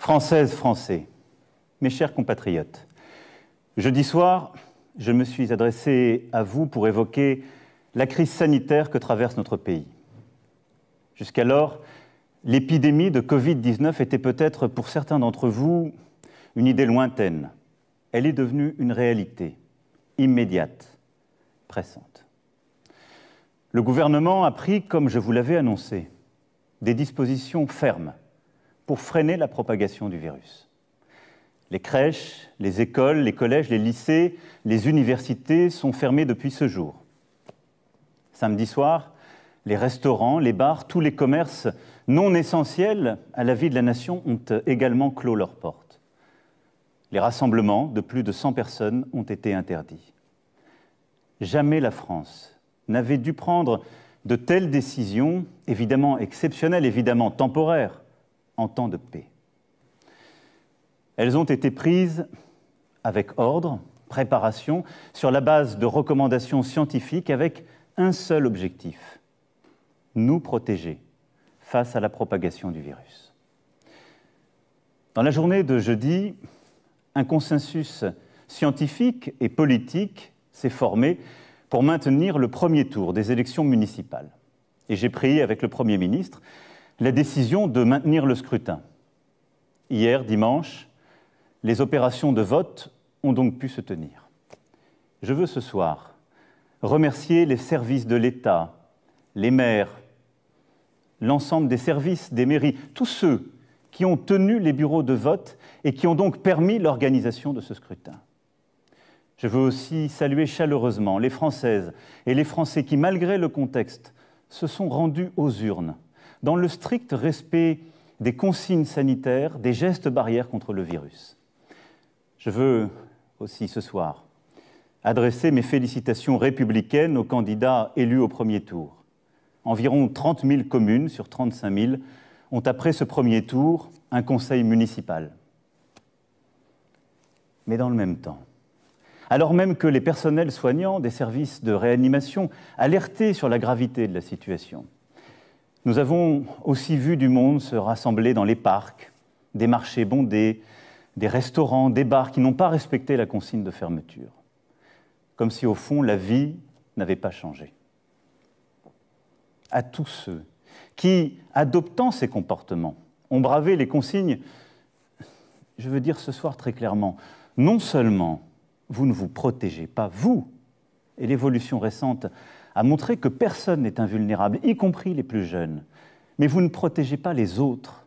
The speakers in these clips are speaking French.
Françaises, Français, mes chers compatriotes, jeudi soir, je me suis adressé à vous pour évoquer la crise sanitaire que traverse notre pays. Jusqu'alors, l'épidémie de Covid-19 était peut-être pour certains d'entre vous une idée lointaine. Elle est devenue une réalité, immédiate, pressante. Le gouvernement a pris, comme je vous l'avais annoncé, des dispositions fermes pour freiner la propagation du virus. Les crèches, les écoles, les collèges, les lycées, les universités sont fermés depuis ce jour. Samedi soir, les restaurants, les bars, tous les commerces non essentiels à la vie de la nation ont également clos leurs portes. Les rassemblements de plus de 100 personnes ont été interdits. Jamais la France n'avait dû prendre de telles décisions, évidemment exceptionnelles, évidemment temporaires, en temps de paix. Elles ont été prises avec ordre, préparation, sur la base de recommandations scientifiques avec un seul objectif, nous protéger face à la propagation du virus. Dans la journée de jeudi, un consensus scientifique et politique s'est formé pour maintenir le premier tour des élections municipales. Et j'ai pris avec le Premier ministre la décision de maintenir le scrutin. Hier, dimanche, les opérations de vote ont donc pu se tenir. Je veux ce soir remercier les services de l'État, les maires, l'ensemble des services, des mairies, tous ceux qui ont tenu les bureaux de vote et qui ont donc permis l'organisation de ce scrutin. Je veux aussi saluer chaleureusement les Françaises et les Français qui, malgré le contexte, se sont rendus aux urnes dans le strict respect des consignes sanitaires, des gestes barrières contre le virus. Je veux aussi ce soir adresser mes félicitations républicaines aux candidats élus au premier tour. Environ 30 000 communes sur 35 000 ont, après ce premier tour, un conseil municipal. Mais dans le même temps, alors même que les personnels soignants des services de réanimation alertaient sur la gravité de la situation, nous avons aussi vu du monde se rassembler dans les parcs, des marchés bondés, des restaurants, des bars qui n'ont pas respecté la consigne de fermeture. Comme si, au fond, la vie n'avait pas changé. À tous ceux qui, adoptant ces comportements, ont bravé les consignes, je veux dire ce soir très clairement, non seulement vous ne vous protégez pas, vous, et l'évolution récente a montré que personne n'est invulnérable, y compris les plus jeunes, mais vous ne protégez pas les autres.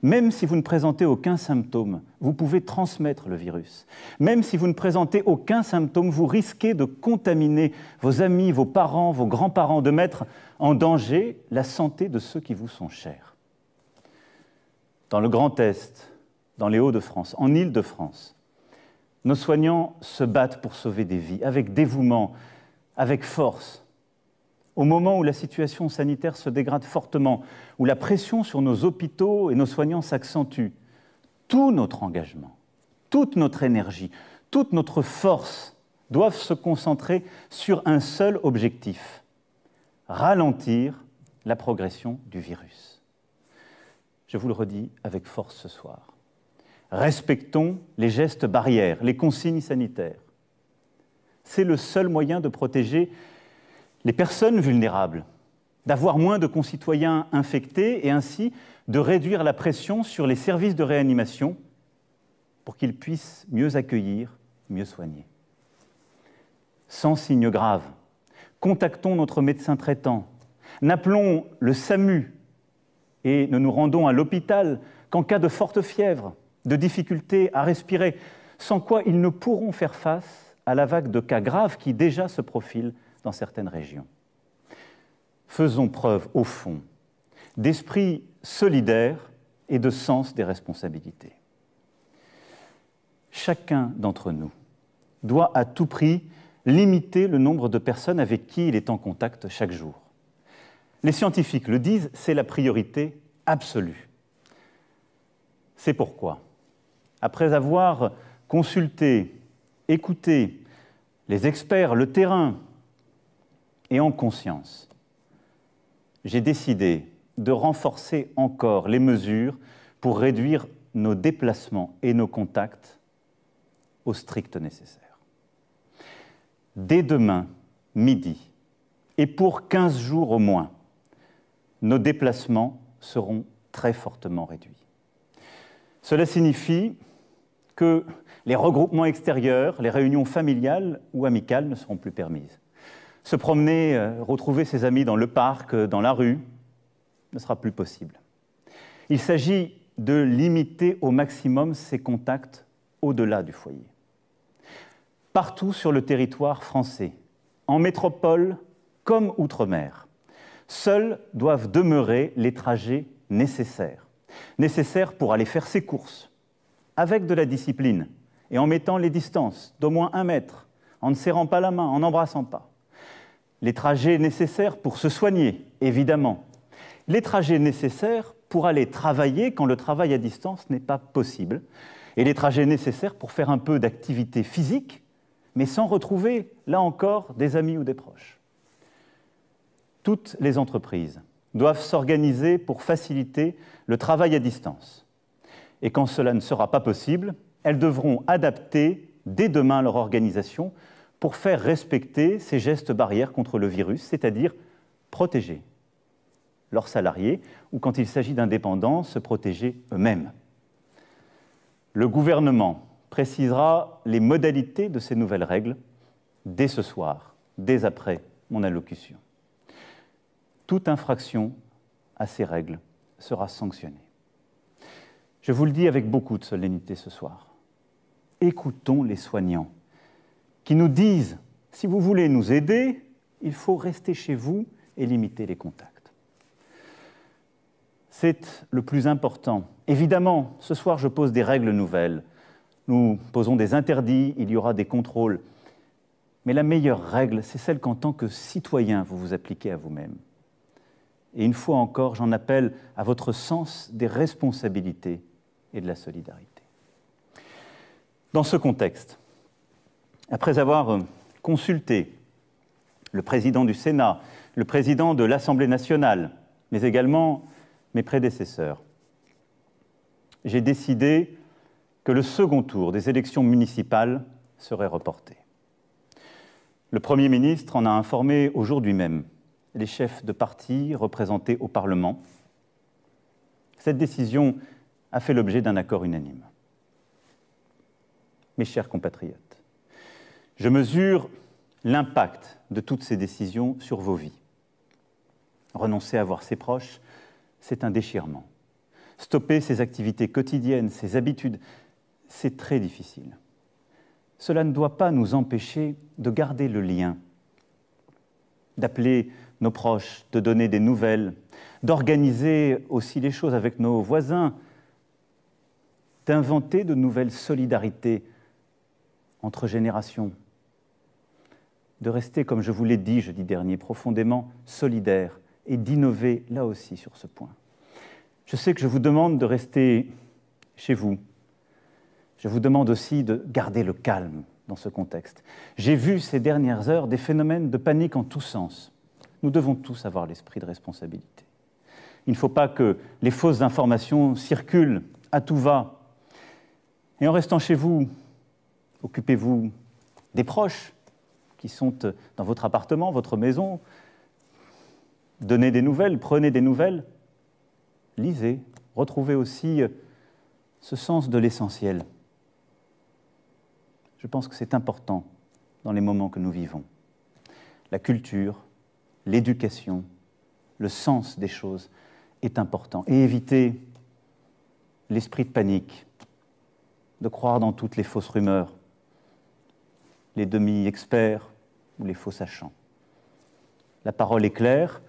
Même si vous ne présentez aucun symptôme, vous pouvez transmettre le virus. Même si vous ne présentez aucun symptôme, vous risquez de contaminer vos amis, vos parents, vos grands-parents, de mettre en danger la santé de ceux qui vous sont chers. Dans le Grand Est, dans les Hauts-de-France, en Île-de-France, nos soignants se battent pour sauver des vies, avec dévouement, avec force. Au moment où la situation sanitaire se dégrade fortement, où la pression sur nos hôpitaux et nos soignants s'accentue, tout notre engagement, toute notre énergie, toute notre force doivent se concentrer sur un seul objectif, ralentir la progression du virus. Je vous le redis avec force ce soir. Respectons les gestes barrières, les consignes sanitaires. C'est le seul moyen de protéger les personnes vulnérables, d'avoir moins de concitoyens infectés et ainsi de réduire la pression sur les services de réanimation pour qu'ils puissent mieux accueillir, mieux soigner. Sans signes graves, contactons notre médecin traitant, n'appelons le SAMU et ne nous rendons à l'hôpital qu'en cas de forte fièvre, de difficultés à respirer, sans quoi ils ne pourront faire face à la vague de cas graves qui déjà se profile dans certaines régions. Faisons preuve, au fond, d'esprit solidaire et de sens des responsabilités. Chacun d'entre nous doit à tout prix limiter le nombre de personnes avec qui il est en contact chaque jour. Les scientifiques le disent, c'est la priorité absolue. C'est pourquoi, après avoir consulté, écouté les experts, le terrain, et en conscience, j'ai décidé de renforcer encore les mesures pour réduire nos déplacements et nos contacts au strict nécessaire. Dès demain, midi, et pour 15 jours au moins, nos déplacements seront très fortement réduits. Cela signifie que les regroupements extérieurs, les réunions familiales ou amicales ne seront plus permises. Se promener, retrouver ses amis dans le parc, dans la rue, ne sera plus possible. Il s'agit de limiter au maximum ces contacts au-delà du foyer. Partout sur le territoire français, en métropole comme outre-mer, seuls doivent demeurer les trajets nécessaires. Nécessaires pour aller faire ses courses, avec de la discipline et en mettant les distances d'au moins 1 mètre, en ne serrant pas la main, en n'embrassant pas. Les trajets nécessaires pour se soigner, évidemment. Les trajets nécessaires pour aller travailler quand le travail à distance n'est pas possible. Et les trajets nécessaires pour faire un peu d'activité physique, mais sans retrouver, là encore, des amis ou des proches. Toutes les entreprises doivent s'organiser pour faciliter le travail à distance. Et quand cela ne sera pas possible, elles devront adapter dès demain leur organisation pour faire respecter ces gestes barrières contre le virus, c'est-à-dire protéger leurs salariés ou, quand il s'agit d'indépendants, se protéger eux-mêmes. Le gouvernement précisera les modalités de ces nouvelles règles dès ce soir, dès après mon allocution. Toute infraction à ces règles sera sanctionnée. Je vous le dis avec beaucoup de solennité ce soir. Écoutons les soignants qui nous disent « si vous voulez nous aider, il faut rester chez vous et limiter les contacts ». C'est le plus important. Évidemment, ce soir, je pose des règles nouvelles. Nous posons des interdits, il y aura des contrôles. Mais la meilleure règle, c'est celle qu'en tant que citoyen, vous vous appliquez à vous-même. Et une fois encore, j'en appelle à votre sens des responsabilités et de la solidarité. Dans ce contexte, après avoir consulté le président du Sénat, le président de l'Assemblée nationale, mais également mes prédécesseurs, j'ai décidé que le second tour des élections municipales serait reporté. Le Premier ministre en a informé aujourd'hui même les chefs de parti représentés au Parlement. Cette décision a fait l'objet d'un accord unanime. Mes chers compatriotes, je mesure l'impact de toutes ces décisions sur vos vies. Renoncer à voir ses proches, c'est un déchirement. Stopper ses activités quotidiennes, ses habitudes, c'est très difficile. Cela ne doit pas nous empêcher de garder le lien, d'appeler nos proches, de donner des nouvelles, d'organiser aussi les choses avec nos voisins, d'inventer de nouvelles solidarités entre générations, de rester, comme je vous l'ai dit jeudi dernier, profondément solidaires et d'innover là aussi sur ce point. Je sais que je vous demande de rester chez vous. Je vous demande aussi de garder le calme dans ce contexte. J'ai vu ces dernières heures des phénomènes de panique en tous sens. Nous devons tous avoir l'esprit de responsabilité. Il ne faut pas que les fausses informations circulent à tout va. Et en restant chez vous, occupez-vous des proches qui sont dans votre appartement, votre maison. Donnez des nouvelles, prenez des nouvelles. Lisez, retrouvez aussi ce sens de l'essentiel. Je pense que c'est important dans les moments que nous vivons. La culture, l'éducation, le sens des choses est important. Et éviter l'esprit de panique, de croire dans toutes les fausses rumeurs, les demi-experts ou les faux sachants. La parole est claire,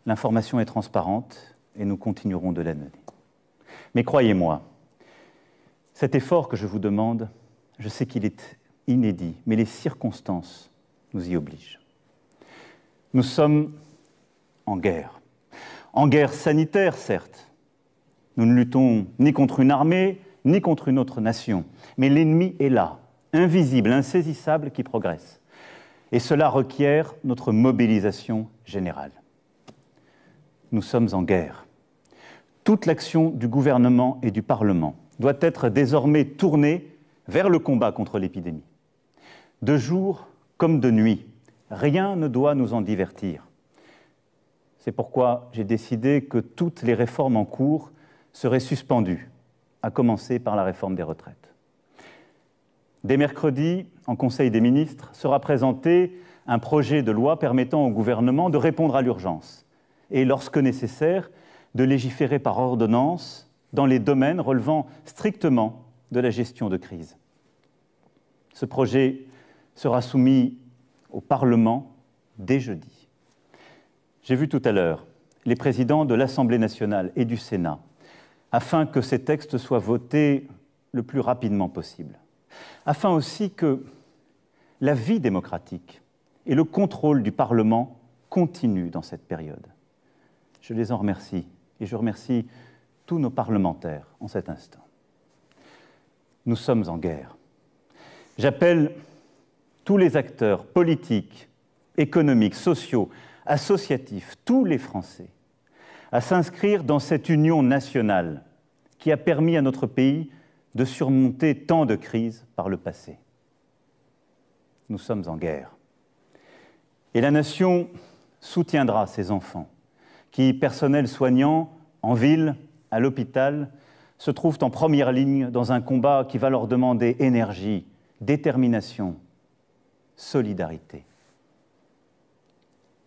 l'information est transparente et nous continuerons de la donner. Mais croyez-moi, cet effort que je vous demande, je sais qu'il est inédit, mais les circonstances nous y obligent. Nous sommes en guerre sanitaire, certes. Nous ne luttons ni contre une armée, ni contre une autre nation, mais l'ennemi est là, invisible, insaisissable, qui progresse. Et cela requiert notre mobilisation générale. Nous sommes en guerre. Toute l'action du gouvernement et du Parlement doit être désormais tournée vers le combat contre l'épidémie. De jour comme de nuit, rien ne doit nous en divertir. C'est pourquoi j'ai décidé que toutes les réformes en cours seraient suspendues, à commencer par la réforme des retraites. Dès mercredi, en Conseil des ministres, sera présenté un projet de loi permettant au gouvernement de répondre à l'urgence et, lorsque nécessaire, de légiférer par ordonnance dans les domaines relevant strictement de la gestion de crise. Ce projet sera soumis au Parlement dès jeudi. J'ai vu tout à l'heure les présidents de l'Assemblée nationale et du Sénat afin que ces textes soient votés le plus rapidement possible, afin aussi que la vie démocratique et le contrôle du Parlement continuent dans cette période. Je les en remercie et je remercie tous nos parlementaires en cet instant. Nous sommes en guerre. J'appelle tous les acteurs politiques, économiques, sociaux, associatifs, tous les Français, à s'inscrire dans cette union nationale qui a permis à notre pays de surmonter tant de crises par le passé. Nous sommes en guerre. Et la nation soutiendra ces enfants qui, personnel soignant, en ville, à l'hôpital, se trouvent en première ligne dans un combat qui va leur demander énergie, détermination, solidarité.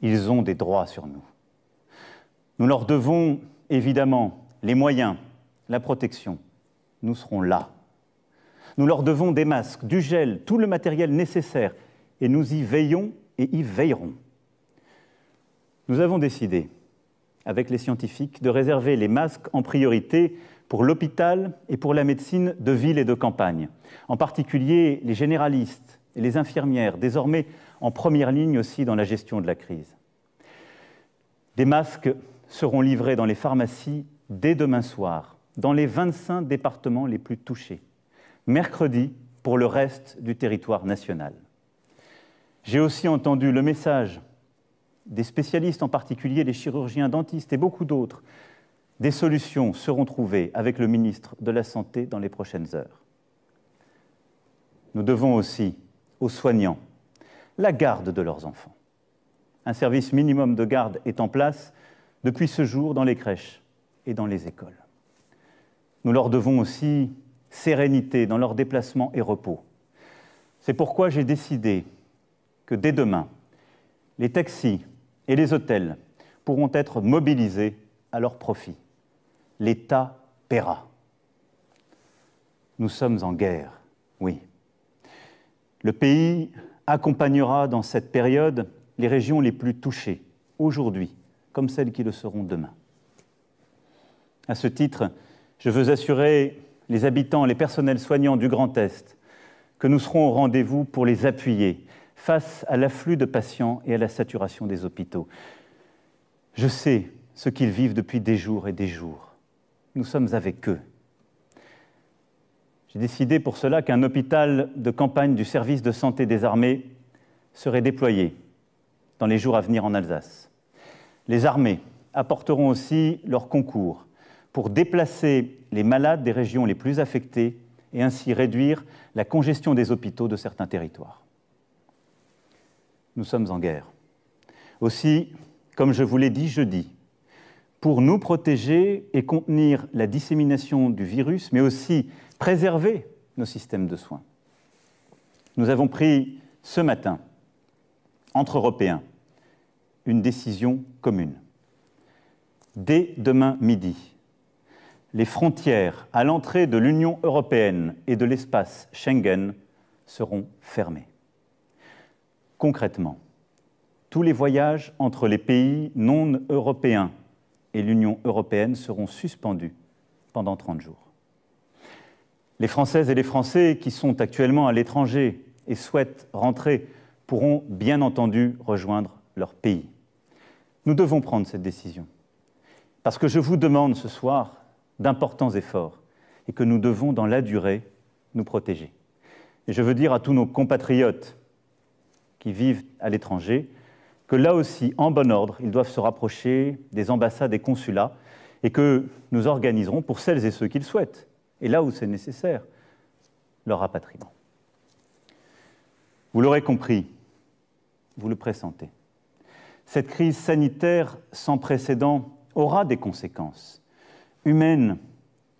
Ils ont des droits sur nous. Nous leur devons évidemment les moyens, la protection. Nous serons là. Nous leur devons des masques, du gel, tout le matériel nécessaire, et nous y veillons et y veillerons. Nous avons décidé, avec les scientifiques, de réserver les masques en priorité pour l'hôpital et pour la médecine de ville et de campagne, en particulier les généralistes et les infirmières, désormais en première ligne aussi dans la gestion de la crise. Des masques seront livrés dans les pharmacies dès demain soir, dans les 25 départements les plus touchés, mercredi pour le reste du territoire national. J'ai aussi entendu le message des spécialistes, en particulier les chirurgiens dentistes et beaucoup d'autres. Des solutions seront trouvées avec le ministre de la Santé dans les prochaines heures. Nous devons aussi aux soignants la garde de leurs enfants. Un service minimum de garde est en place depuis ce jour dans les crèches et dans les écoles. Nous leur devons aussi sérénité dans leurs déplacements et repos. C'est pourquoi j'ai décidé que dès demain, les taxis et les hôtels pourront être mobilisés à leur profit. L'État paiera. Nous sommes en guerre, oui. Le pays accompagnera dans cette période les régions les plus touchées, aujourd'hui, comme celles qui le seront demain. À ce titre, je veux assurer les habitants, les personnels soignants du Grand Est que nous serons au rendez-vous pour les appuyer face à l'afflux de patients et à la saturation des hôpitaux. Je sais ce qu'ils vivent depuis des jours et des jours. Nous sommes avec eux. J'ai décidé pour cela qu'un hôpital de campagne du service de santé des armées serait déployé dans les jours à venir en Alsace. Les armées apporteront aussi leur concours pour déplacer les malades des régions les plus affectées et ainsi réduire la congestion des hôpitaux de certains territoires. Nous sommes en guerre. Aussi, comme je vous l'ai dit jeudi, pour nous protéger et contenir la dissémination du virus, mais aussi préserver nos systèmes de soins. Nous avons pris ce matin, entre Européens, une décision commune. Dès demain midi, les frontières à l'entrée de l'Union européenne et de l'espace Schengen seront fermées. Concrètement, tous les voyages entre les pays non européens et l'Union européenne seront suspendus pendant 30 jours. Les Françaises et les Français qui sont actuellement à l'étranger et souhaitent rentrer pourront bien entendu rejoindre leur pays. Nous devons prendre cette décision parce que je vous demande ce soir d'importants efforts et que nous devons, dans la durée, nous protéger. Et je veux dire à tous nos compatriotes qui vivent à l'étranger que là aussi, en bon ordre, ils doivent se rapprocher des ambassades et consulats et que nous organiserons, pour celles et ceux qui le souhaitent, et là où c'est nécessaire, leur rapatriement. Vous l'aurez compris, vous le pressentez. Cette crise sanitaire sans précédent aura des conséquences humaines,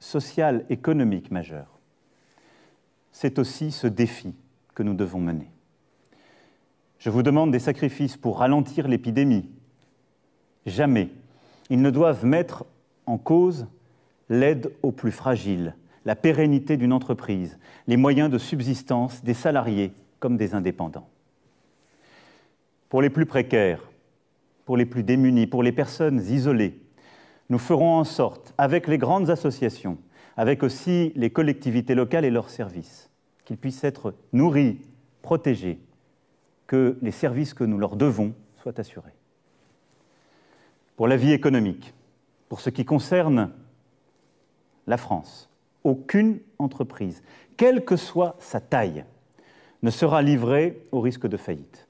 sociales, économiques majeures. C'est aussi ce défi que nous devons mener. Je vous demande des sacrifices pour ralentir l'épidémie. Jamais ils ne doivent mettre en cause l'aide aux plus fragiles, la pérennité d'une entreprise, les moyens de subsistance des salariés comme des indépendants. Pour les plus précaires, pour les plus démunis, pour les personnes isolées, nous ferons en sorte, avec les grandes associations, avec aussi les collectivités locales et leurs services, qu'ils puissent être nourris, protégés, que les services que nous leur devons soient assurés. Pour la vie économique, pour ce qui concerne la France, aucune entreprise, quelle que soit sa taille, ne sera livrée au risque de faillite.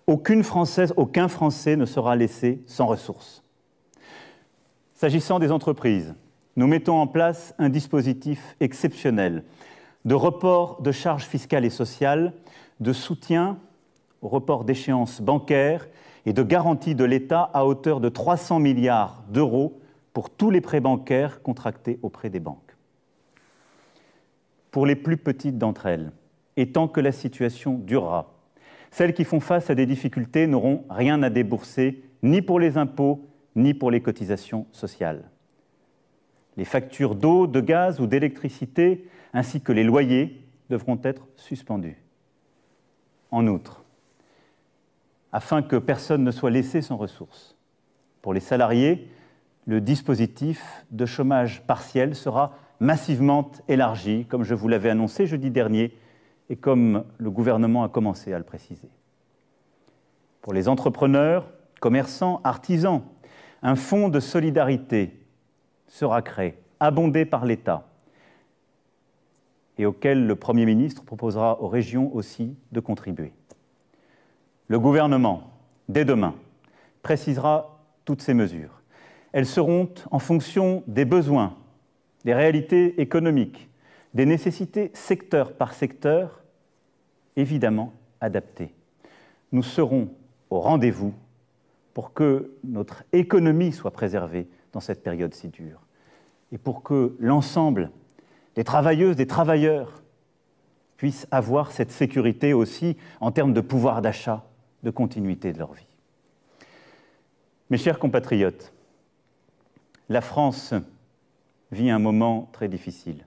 Aucune Française, aucun Français ne sera laissé sans ressources. S'agissant des entreprises, nous mettons en place un dispositif exceptionnel de report de charges fiscales et sociales, de soutien au report d'échéances bancaires et de garantie de l'État à hauteur de 300 milliards d'euros pour tous les prêts bancaires contractés auprès des banques. Pour les plus petites d'entre elles, et tant que la situation durera, celles qui font face à des difficultés n'auront rien à débourser, ni pour les impôts, ni pour les cotisations sociales. Les factures d'eau, de gaz ou d'électricité, ainsi que les loyers, devront être suspendus. En outre, afin que personne ne soit laissé sans ressources, pour les salariés, le dispositif de chômage partiel sera massivement élargi, comme je vous l'avais annoncé jeudi dernier, et comme le gouvernement a commencé à le préciser. Pour les entrepreneurs, commerçants, artisans, un fonds de solidarité sera créé, abondé par l'État, et auquel le Premier ministre proposera aux régions aussi de contribuer. Le gouvernement, dès demain, précisera toutes ces mesures. Elles seront en fonction des besoins, des réalités économiques, des nécessités secteur par secteur, évidemment adaptées. Nous serons au rendez-vous pour que notre économie soit préservée dans cette période si dure et pour que l'ensemble des travailleuses, des travailleurs puissent avoir cette sécurité aussi en termes de pouvoir d'achat, de continuité de leur vie. Mes chers compatriotes, la France vit un moment très difficile.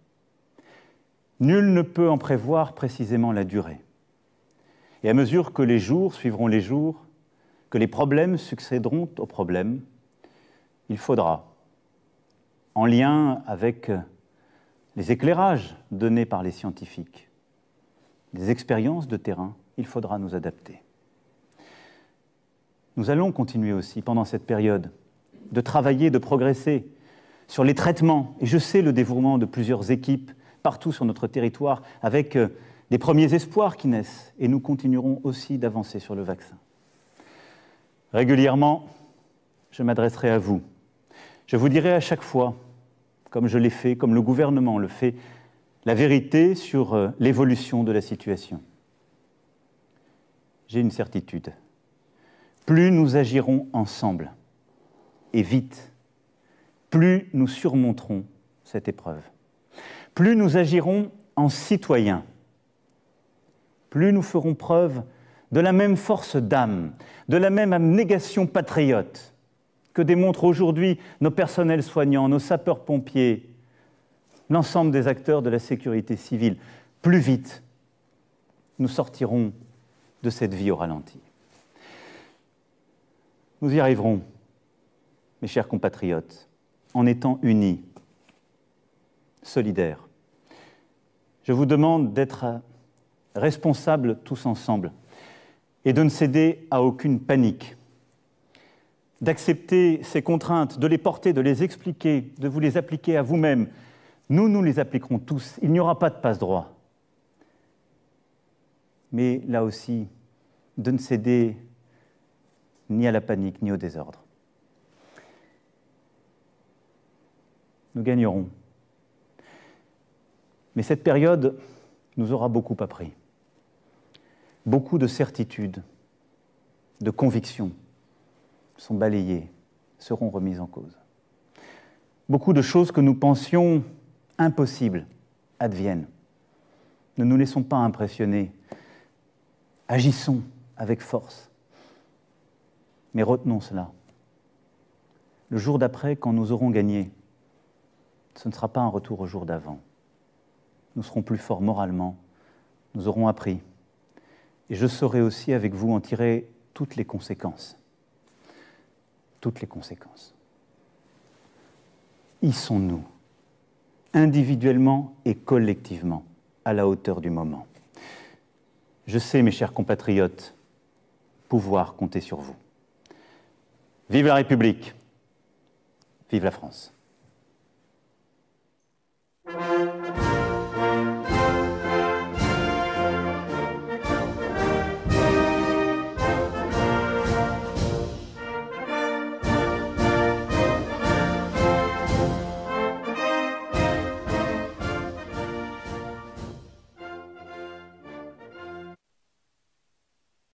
Nul ne peut en prévoir précisément la durée. Et à mesure que les jours suivront les jours, que les problèmes succéderont aux problèmes, il faudra, en lien avec les éclairages donnés par les scientifiques, les expériences de terrain, il faudra nous adapter. Nous allons continuer aussi, pendant cette période, de travailler, de progresser sur les traitements. Et je sais le dévouement de plusieurs équipes partout sur notre territoire, avec des premiers espoirs qui naissent. Et nous continuerons aussi d'avancer sur le vaccin. Régulièrement, je m'adresserai à vous. Je vous dirai à chaque fois, comme je l'ai fait, comme le gouvernement le fait, la vérité sur l'évolution de la situation. J'ai une certitude. Plus nous agirons ensemble, et vite, plus nous surmonterons cette épreuve. Plus nous agirons en citoyens, plus nous ferons preuve de la même force d'âme, de la même abnégation patriote que démontrent aujourd'hui nos personnels soignants, nos sapeurs-pompiers, l'ensemble des acteurs de la sécurité civile. Plus vite, nous sortirons de cette vie au ralenti. Nous y arriverons, mes chers compatriotes, en étant unis, solidaires. Je vous demande d'être responsables tous ensemble et de ne céder à aucune panique, d'accepter ces contraintes, de les porter, de les expliquer, de vous les appliquer à vous-même. Nous les appliquerons tous. Il n'y aura pas de passe-droit. Mais là aussi, de ne céder ni à la panique, ni au désordre. Nous gagnerons. Mais cette période nous aura beaucoup appris. Beaucoup de certitudes, de convictions sont balayées, seront remises en cause. Beaucoup de choses que nous pensions impossibles adviennent. Ne nous laissons pas impressionner. Agissons avec force. Mais retenons cela. Le jour d'après, quand nous aurons gagné, ce ne sera pas un retour au jour d'avant. Nous serons plus forts moralement, nous aurons appris. Et je saurai aussi avec vous en tirer toutes les conséquences. Toutes les conséquences. Y sont-nous, individuellement et collectivement, à la hauteur du moment? Je sais, mes chers compatriotes, pouvoir compter sur vous. Vive la République! Vive la France!